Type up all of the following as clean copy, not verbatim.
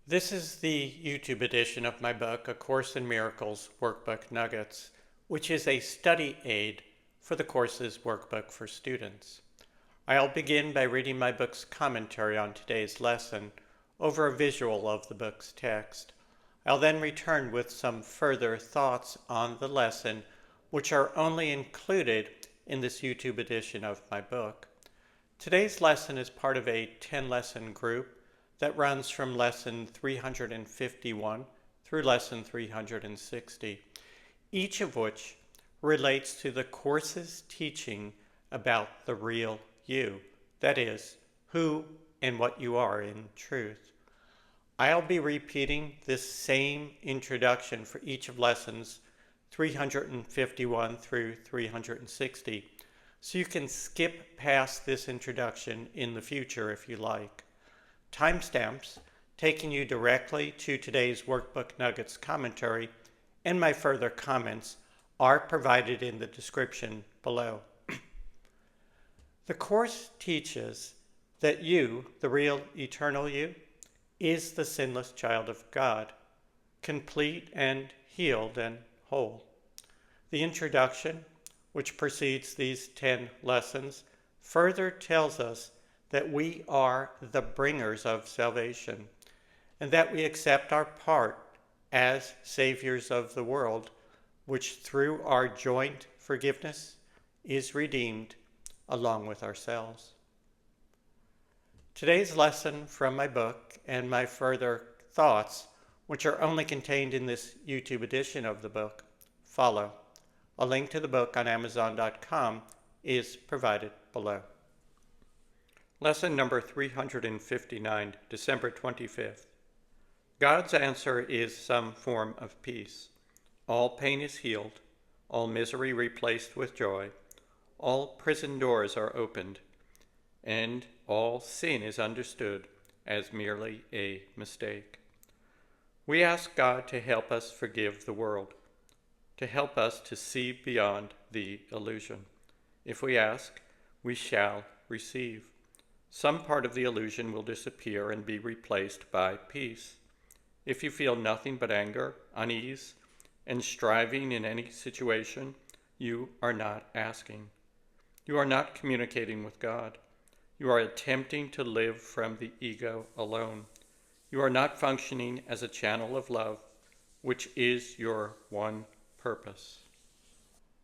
This is the YouTube edition of my book, A Course in Miracles Workbook Nuggets, which is a study aid for the course's workbook for students. I'll begin by reading my book's commentary on today's lesson over a visual of the book's text. I'll then return with some further thoughts on the lesson, which are only included in this YouTube edition of my book. Today's lesson is part of a 10-lesson group that runs from lesson 351 through lesson 360, each of which relates to the course's teaching about the real you, that is, who and what you are in truth. I'll be repeating this same introduction for each of lessons 351 through 360, so you can skip past this introduction in the future if you like. Timestamps taking you directly to today's Workbook Nuggets commentary and my further comments are provided in the description below. The Course teaches that you, the real eternal you, is the sinless child of God, complete and healed and whole. The introduction, which precedes these 10 lessons, further tells us that we are the bringers of salvation, and that we accept our part as saviors of the world, which through our joint forgiveness is redeemed along with ourselves. Today's lesson from my book and my further thoughts, which are only contained in this YouTube edition of the book, follow. A link to the book on Amazon.com is provided below. Lesson number 359, December 25th. God's answer is some form of peace. All pain is healed, all misery replaced with joy, all prison doors are opened, and all sin is understood as merely a mistake. We ask God to help us forgive the world, to help us to see beyond the illusion. If we ask, we shall receive. Some part of the illusion will disappear and be replaced by peace. If you feel nothing but anger, unease, and striving in any situation, you are not asking. You are not communicating with God. You are attempting to live from the ego alone. You are not functioning as a channel of love, which is your one purpose.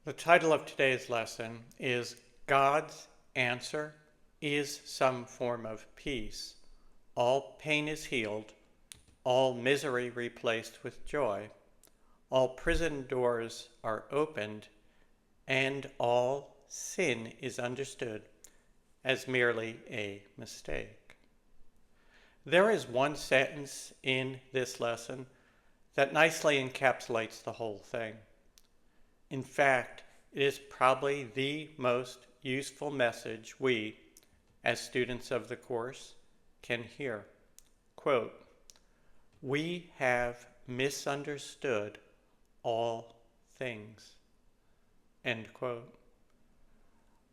The title of today's lesson is God's Answer is some form of peace. All pain is healed, all misery replaced with joy, all prison doors are opened, and all sin is understood as merely a mistake. There is one sentence in this lesson that nicely encapsulates the whole thing. In fact, it is probably the most useful message we, as students of the Course, can hear. Quote, "We have misunderstood all things." End quote.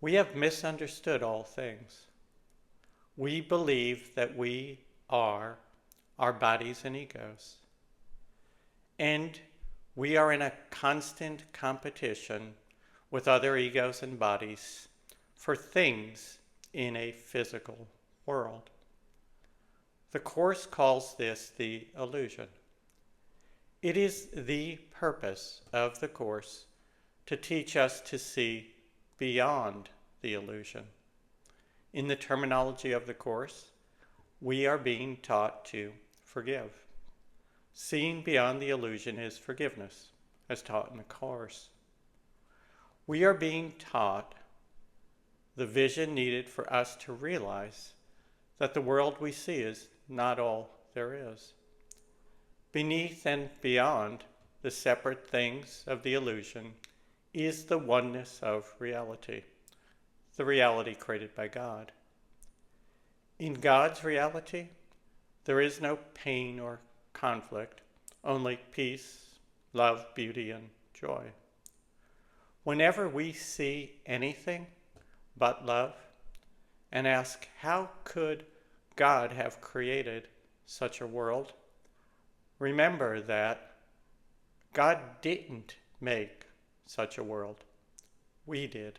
We have misunderstood all things. We believe that we are our bodies and egos. And we are in a constant competition with other egos and bodies for things in a physical world. The Course calls this the illusion. It is the purpose of the Course to teach us to see beyond the illusion. In the terminology of the Course, we are being taught to forgive. Seeing beyond the illusion is forgiveness, as taught in the Course. We are being taught the vision needed for us to realize that the world we see is not all there is. Beneath and beyond the separate things of the illusion is the oneness of reality, the reality created by God. In God's reality, there is no pain or conflict, only peace, love, beauty, and joy. Whenever we see anything but love and ask, how could God have created such a world? Remember that God didn't make such a world. We did.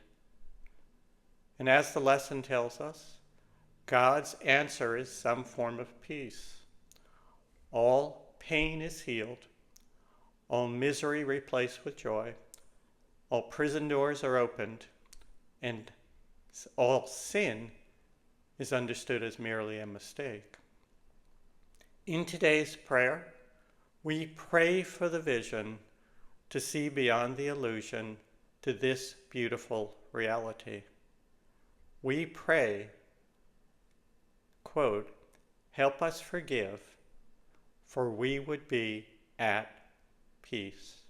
And as the lesson tells us, God's answer is some form of peace. All pain is healed, all misery replaced with joy, all prison doors are opened, and all sin is understood as merely a mistake. In today's prayer, we pray for the vision to see beyond the illusion to this beautiful reality. We pray, quote, "Help us forgive, for we would be at peace."